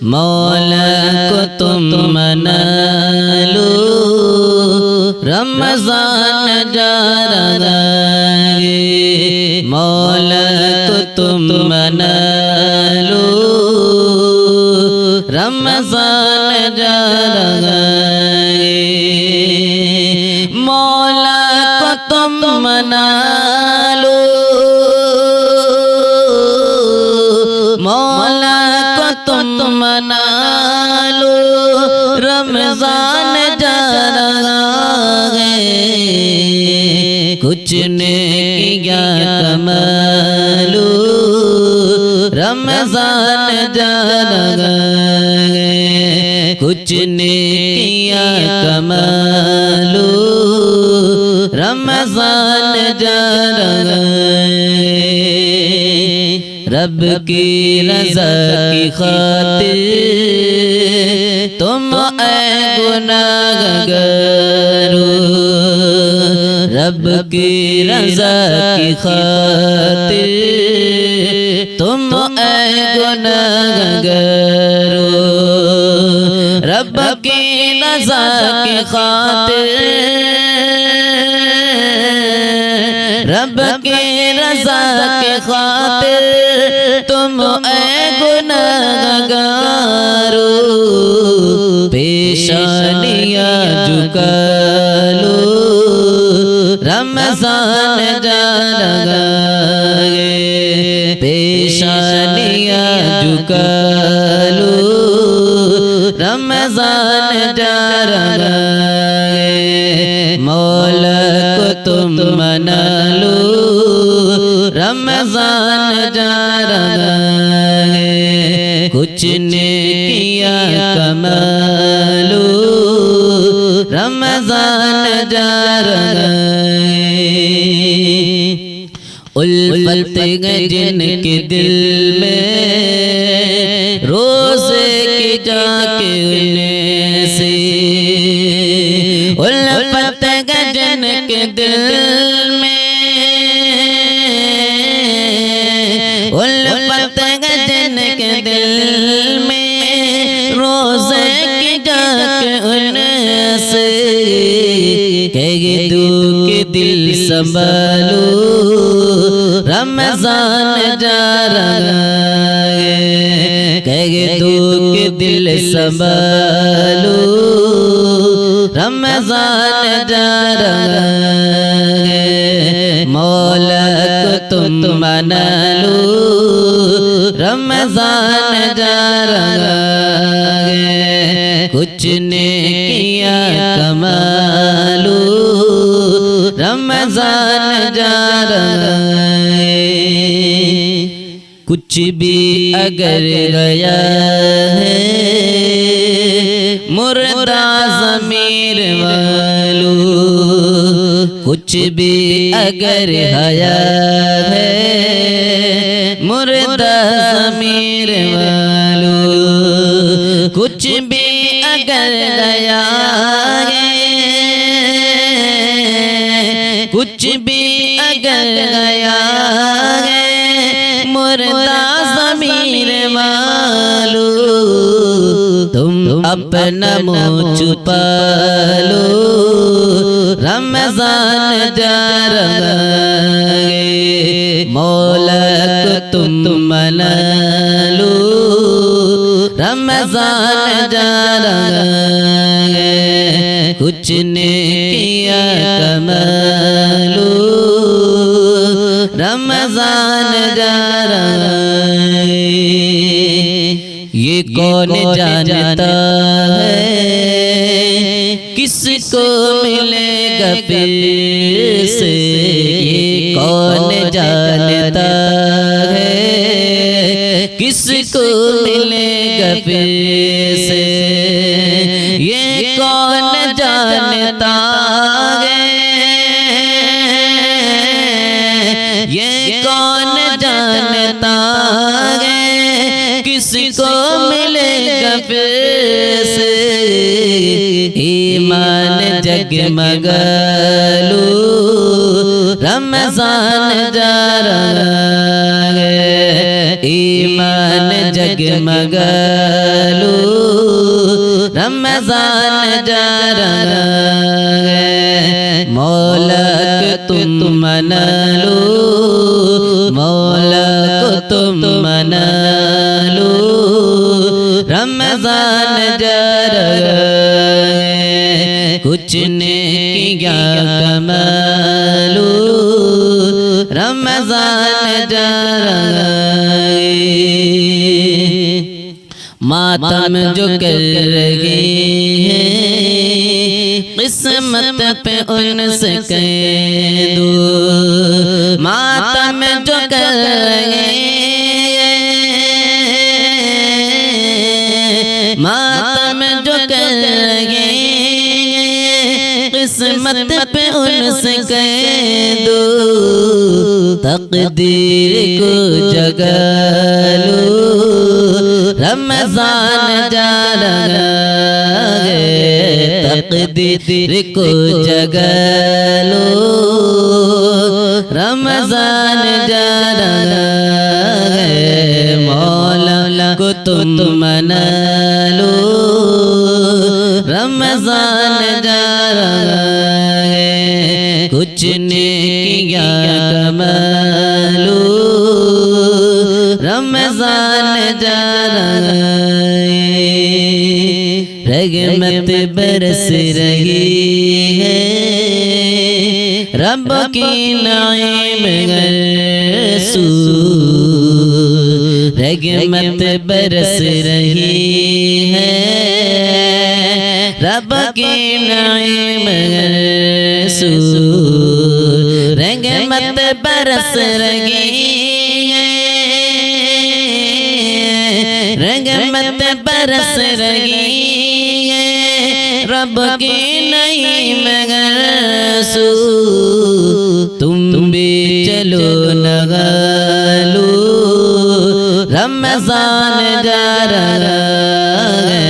मौला को तुम मना लो, रमज़ान जा रहा है। मौला को तुम मना लो, रमज़ान जा रहा है। मौला को तुम मना लो, मौला को तुम मना लो, रमज़ान जा रहा है। कुछ ने किया कमालो, रमज़ान जा रहा है। कुछ ने किया कमालो, रमज़ान जा रहा है। रब की रज़ा की खातिर तुम ऐ गुनाहगारो, रब की रज़ा की खातिर तुम ऐ गुनाहगारो, रब की रज़ा की खातिर, रब की रज़ा की खातिर तुम ऐ गुनाहगारो, पेशानियाँ झुका लो, रमज़ान जा रहा है। पेशानियाँ झुका लो, रमज़ान जा रहा है। मौला को तुम मना लो, रमज़ान जा रहा है। कुछ ने किया कमालो, रमज़ान जा रहा है। उल्फत जिनके दिल में रोज़े की जाके उन्हें से, उल्फत जिनके दिल में, उल्फत जिनके दिल में रोज़े की जाके उन्हें से, कह दो के दिल संभालो, रमज़ान जा रहा है। कह दो के दिल संभालो, रमज़ान जा रहा है। मौला को तुम मना लो, रमज़ान जा रहा है। कुछ ने किया कमालो, रमज़ान जा रहा है। कुछ भी अगर गया है मुर्दा ज़मीर वालो, कुछ भी अगर हया है मुर्दा ज़मीर वालो, कुछ भी अगर गया है, कुछ भी अगर गया है मुर्दा ज़मीर वालो, तुम अपना मुँह छुपा लो, रमज़ान जा रहा है। मौला को तुम मना लो, रमज़ान जा रहा है। कुछ ने किया कमालो, रमज़ान जा रहा है। ये कौन जानता है किसको मिलेगा फिर से, ये कौन जानता है किसको मिलेगा फिर से, ये कौन जानता है, ये कौन जानता है किसको मिलेगा फिर से। ईमान जगमगा लो, रमज़ान जा रहा है। ईमान जगमगालू रमजान जा रहा है मौला को तुम मना लो मौला को तुम मना लो रमजान जा रहा है कुछ ने किया कमालू रमजान जा रहा है मातम जो कर रहे हैं किस्मत पे उनसे कह दो मातम जो कर रहे मातम जो कर रहे किस्मत पे उनसे कह दो तकदीर को जगा लो रमजान जा रहा है तकदीर को जगा लो रमजान जा रहा है मौला को तुम मना लो रमजान जा रहा है कुछ ने किया कमालू रमजान जा रहा है रहमत बरस रही है रब की नाइम गरसू रहमत बरस रही है रब की नाइम गरसू रहमत बरस रही है रहमत बरस रही है रब की नाइम गरसू तुम भी चलो लगा लो रमजान जा रहा है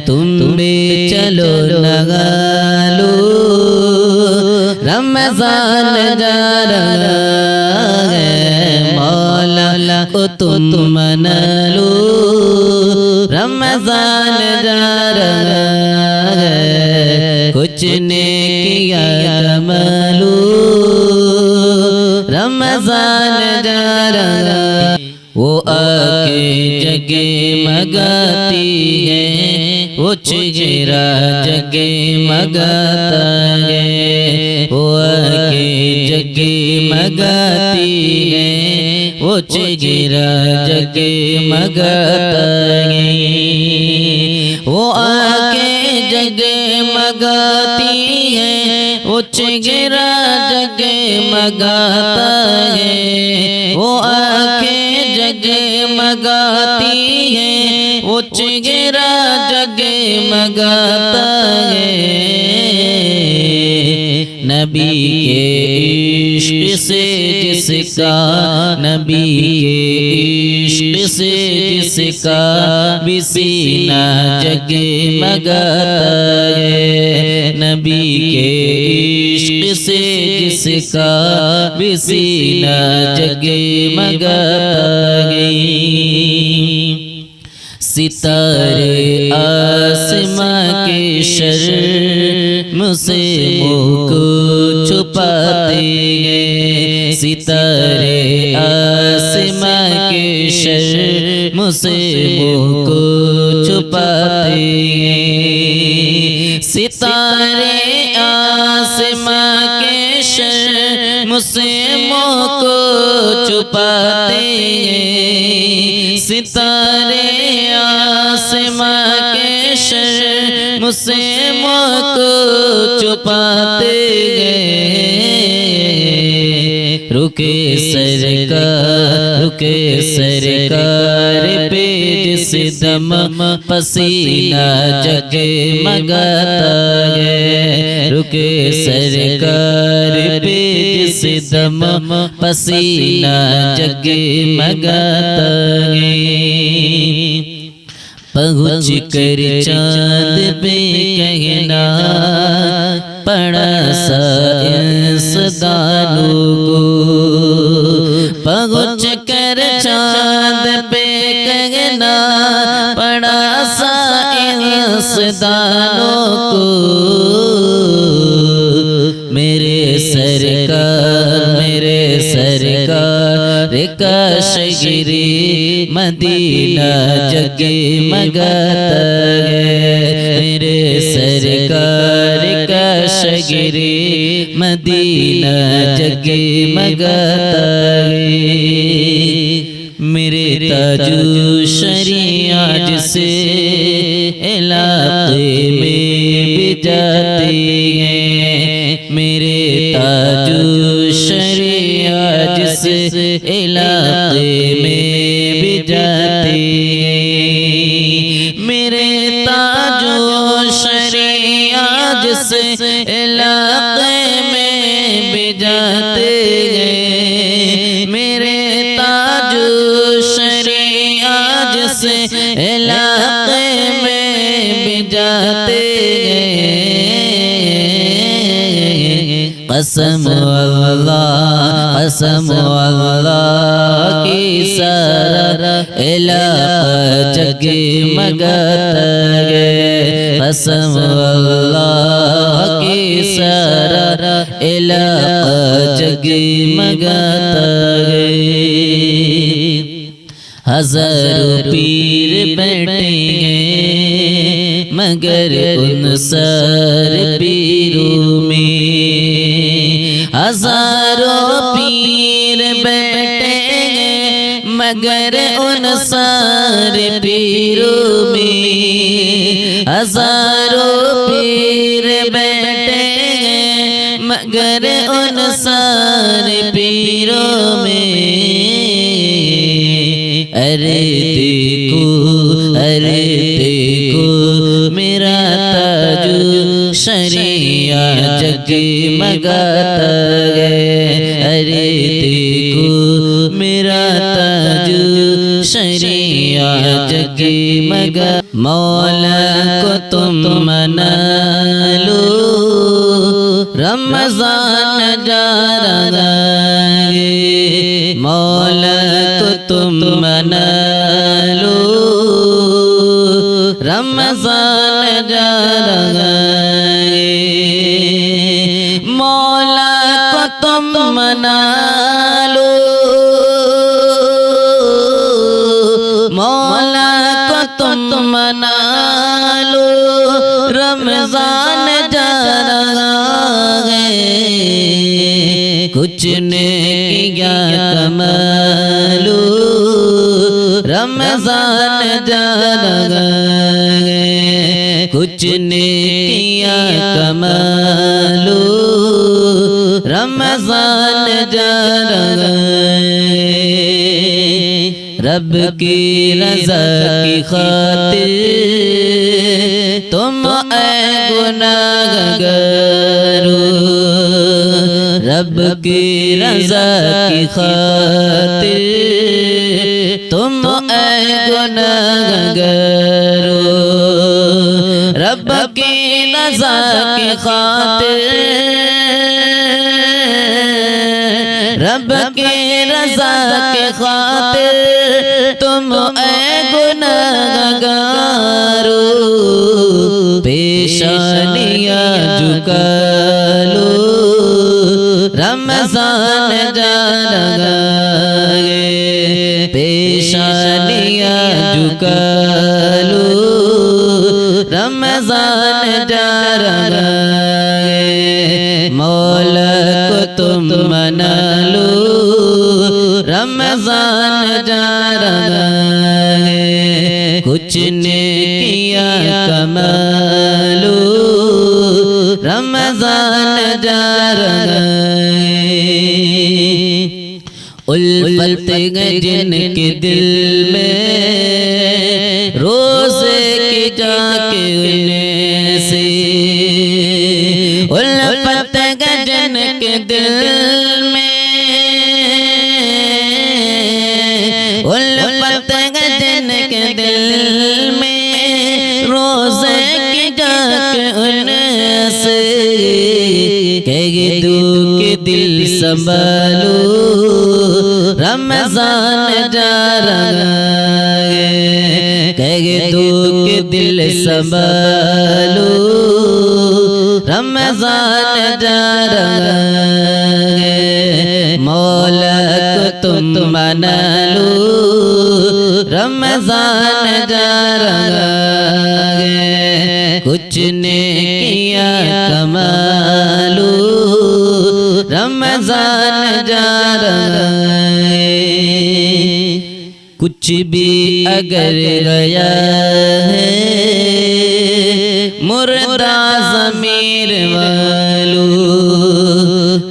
तुम भी चलो लगा लो रमजान जा रहा है मौला को तुम मना लो रमजान जा रहा है कुछ ने किया कमालू रमजान जा रहा वो आके जगे मगाती है वो चेहरा जगे मगाता है वो आके जगे मगाती है वो चेहरा जगे मगाता है वो आके जगे मगाती है वो चेहरा जगे मगाता है वो आके जगे मगाती है वो चेहरा जगे मगाता है नबी के इश्क से जिसका नबी के इश्क से जिसका भी सीना जगे मगाता है नबी के इश्क से जिसका भी सीना जगे मगाता है सितारे आसमां के शर्म से मुँह को छुपाते हैं सितारे आसमां के शर्म से मुँह को छुपाते हैं सितारे आसमां के शर्म से मुँह को छुपाते हैं सितारे आसमां के शर्म से मुँह को छुपाते हैं रुके सरकार पे जिस दम पसीना जगे मगाता है रुके सरकार पे जिस दम पसीना जगे मगाता है पहुँच कर चाँद पे कहना पड़ा साइंसदानों को पहुँच कर चाँद पे मस्तानों को मेरे सरकार काशगिरी मदीना जगमगाता है। मेरे सरकार काशगिरी मदीना जगमगाता है। मेरे ताजू शरीयत से इलाके में भी जाते हैं। मेरे ताजू शरीयत से इलाके में भी जाते हैं। मेरे ताजू शरीयत से इलाके में भी जाते हैं। मेरे ताजू शरीयत से इलाके में भी जाते हैं। कसम अल्लाह की सारा इलाका जगमगाता है। कसम अल्लाह की सारा इलाका जगमगाता है। हजारों पीर बैठेंगे मगर उन सारे पीरों में हजारों पीर बैठेंगे मगर उन सारे पीरों में हजारों पीर बैठेंगे मगर उन सारे पीरों में। अरे देखो मेरा ताजू शरीयत जगमगाता है। अरे देखो मेरा ताजू शरीयत जगमगा। मौला को तुम मना लो रमजान जा रहा है। मौला को तुम मना लो रमजान जा रहा है। मौला को तुम मना लो मौला को तुम मना लो रमजान जा रहा है। कुछ ने किया कमालो रमजान जा रहा है। कुछ ने किया कमालो रमजान जा रहा है। रब की रज़ा की खातिर तुम ऐ गुनाहगारो रब की रज़ा की खातिर तुम ऐ गुनाहगारो रब की रज़ा की खातिर रब की रज़ा की खातिर तुम ऐ गुनाहगारो पेशानियाँ झुका लो रमजान जा रहा है। पेशानियाँ झुका लो रमजान जा रहा है। मौला को तुम मना लो रमजान जा रहा है। कुछ ने किया कमालो रमजान जा रहा है। उल्फत जिनके दिल में रोज़े की जाके उन्हें से उल्फत जिनके दिल में उल्फत जिनके दिल में रोज़े की जाके उन्हें से कह दो के दिल संभालो रमजान जा रहा है। कह दो दुख दिल संभालो, रमजान जा रहा है, मौला को तुम मना लो, रमजान जा रहा है। कुछ ने किया कमालो, रमजान जा रहा है। कुछ भी अगर गया है, मुर्दा ज़मीर वालो,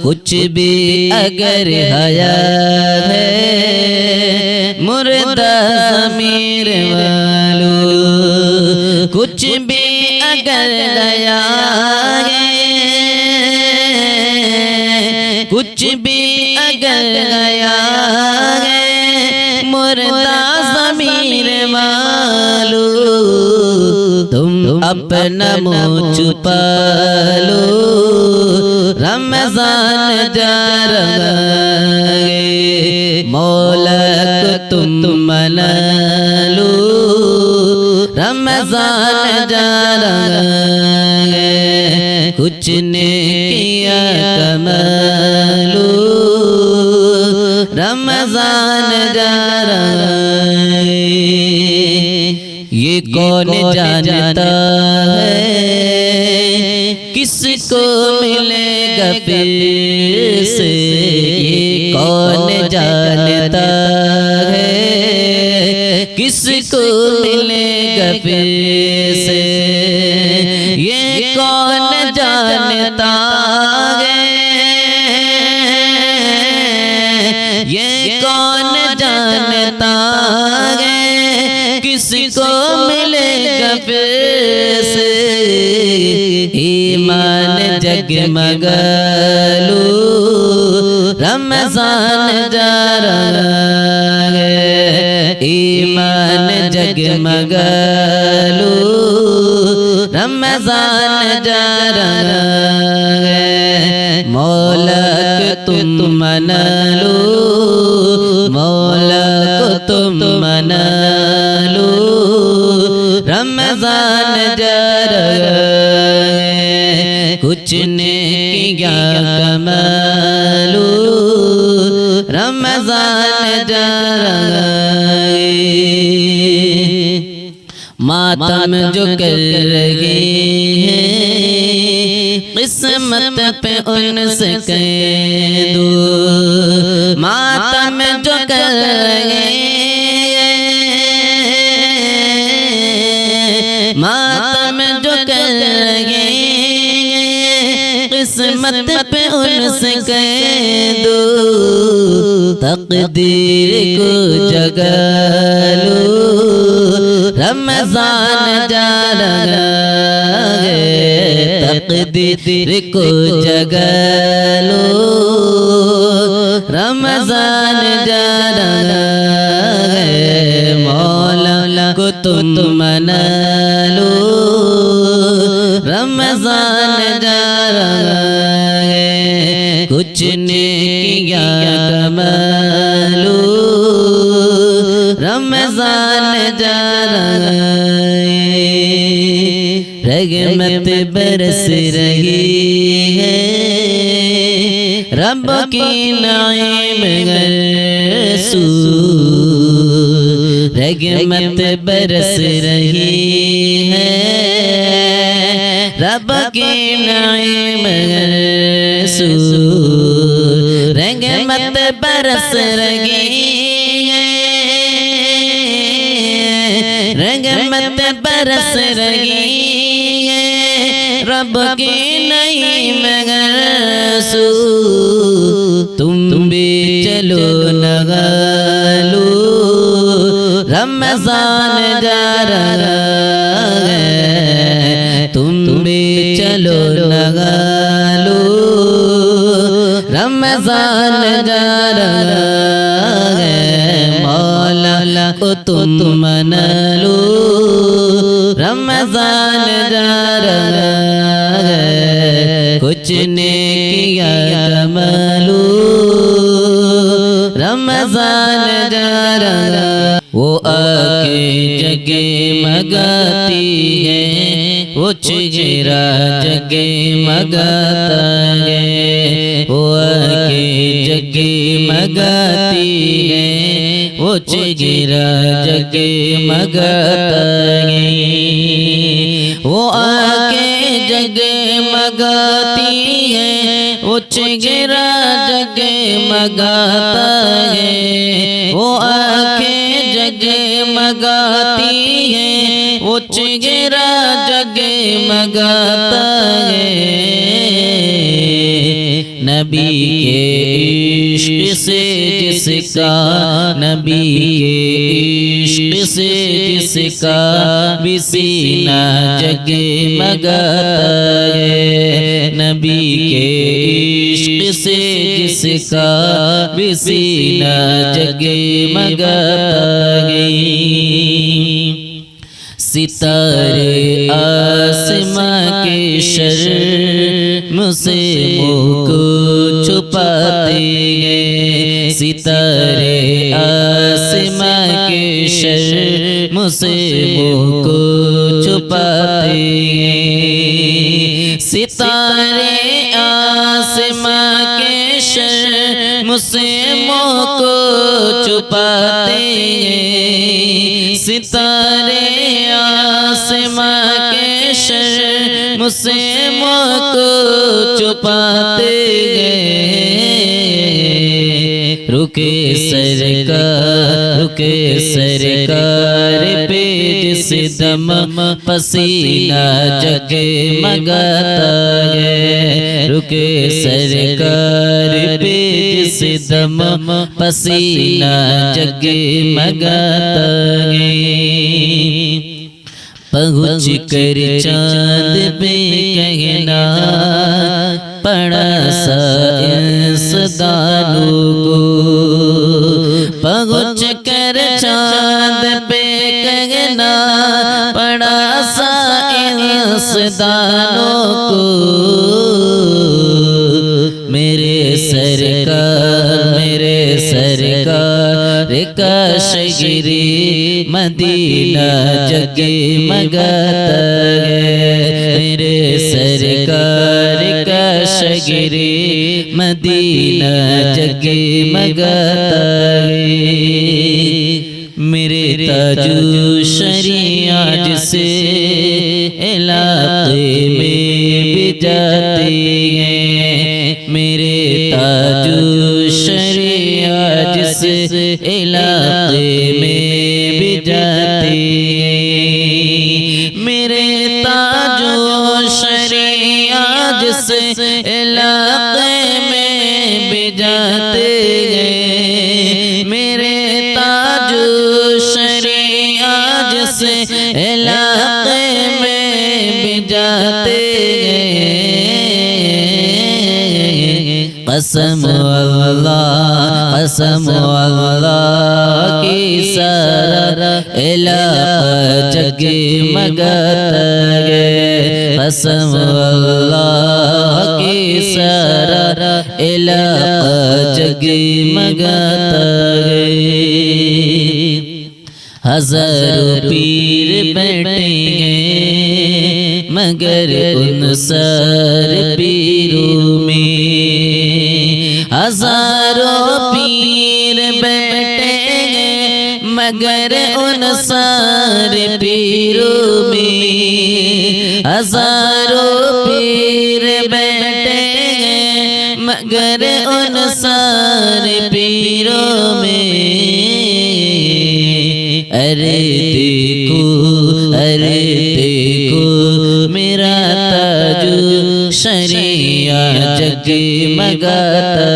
कुछ भी अगर हया है, मुर्दा ज़मीर वालो, कुछ भी अगर गया है, कुछ भी अगर गया है, मुर्दा ज़मीर वालो, तुम अपना मुँह छुपा लो, रमजान जा रहा है, मौला को तुम मना लो, रमजान जा रहा है। कुछ ने किया कमालो, रमजान जा रहा है। ये कौन जानता है किसको मिलेगा फिर से, ये कौन जानता है किसको मिलेगा फिर से, ये कौन जानता है, ये कौन जानता है किसको मिलेगा फिर से। ईमान जगमगा लो, रमजान जा रहा है, ईमान जगमगा लो, रमजान जा रहा है। मौला को तुम मना लो, मौला को तुम मना लो, रमजान जा रहा है। कुछ ने किया कमालो, रमजान जा रहा है। मातम जो कर रहे हैं, किस्मत पे उनसे कह दो, मातम जो कर रहे हैं, मातम जो कर रहे हैं, किस्मत पे उनसे कह दो, तकदीर को जगा लो, रमजान जा रहा है। तकदीर को जगा लो, रमजान जा रहा है। मौला को तुम मना लो, रमजान जा रहा है। कुछ ने किया कमालो, रमजान जा रहा है। रहमत बरस रही है, रब की नाइम गरसू, रहमत बरस रही है, रब की नाइम गरसू, रहमत बरस रही है, रहमत बरस रही है, रब की नहीं मगर सू। तुम भी चलो लगा लो, रमजान जा रहा है। तुम भी चलो लगा लो, रमजान जा रहा है। मौला को तुम मना लो, रमजान जा रहा है। कुछ ने किया कमालो, रमजान जा रहा। वो आके जगमगाती है, वो चेहरा जगमगाता है, वो आके जगमगाती है, वो चेहरा जगमगाता है, वो आके जगमगाती है, वो चेहरा जगमगाता है, वो आके जगमगाती है, वो चेहरा जगमगाता है। नबी के इश्क से जिसका, नबी के इश्क से जिसका भी सीना जगमगाता है, नबी के इश्क से जिसका भी सीना जगमगाता है। सितारे आसमां के शर्म से मुँह को छुपाते हैं, सितारे आसमां के शर्म से मुँह को छुपाते हैं, सितारे आसमां के शर्म से मुँह को छुपाते हैं, सितारे आसमां के शर्म से मुँह को छुपाते हैं। रुके सरकार पे जिस दम पसीना जगमगाता है, रुके सरकार पे जिस दम पसीना जगमगाता है। पहुँच कर चाँद पे कहना पड़ा साइंसदानों को, पहुँच कर चाँद पे कहना पड़ा साइंसदानों को, मेरे सरकार का शगरी मदीना जगमगाता है, मेरे सरकार का शगरी मदीना जगमगाता है। मेरे ताजू शरीयत से इलाके में भी जाते हैं, मेरे ताजू शरीयत से इलाके में भी जाते हैं, मेरे ताजू शरीयत से इलाके में भी जाते हैं, मेरे ताजू शरीयत से इलाके में भी जाते हैं। कसम अल्लाह की सारा इलाका जगमगाता है, कसम अल्लाह की सारा इलाका जगमगाता है। हजारों पीर बैठेंगे मगर उन सार पीरों में, हजारों पीर बैठेंगे मगर उन सारे पीरों में, हजारों पीर बैठेंगे मगर उन सारे पीरों में। अरे देखो मेरा ताजू शरिया जगमगाता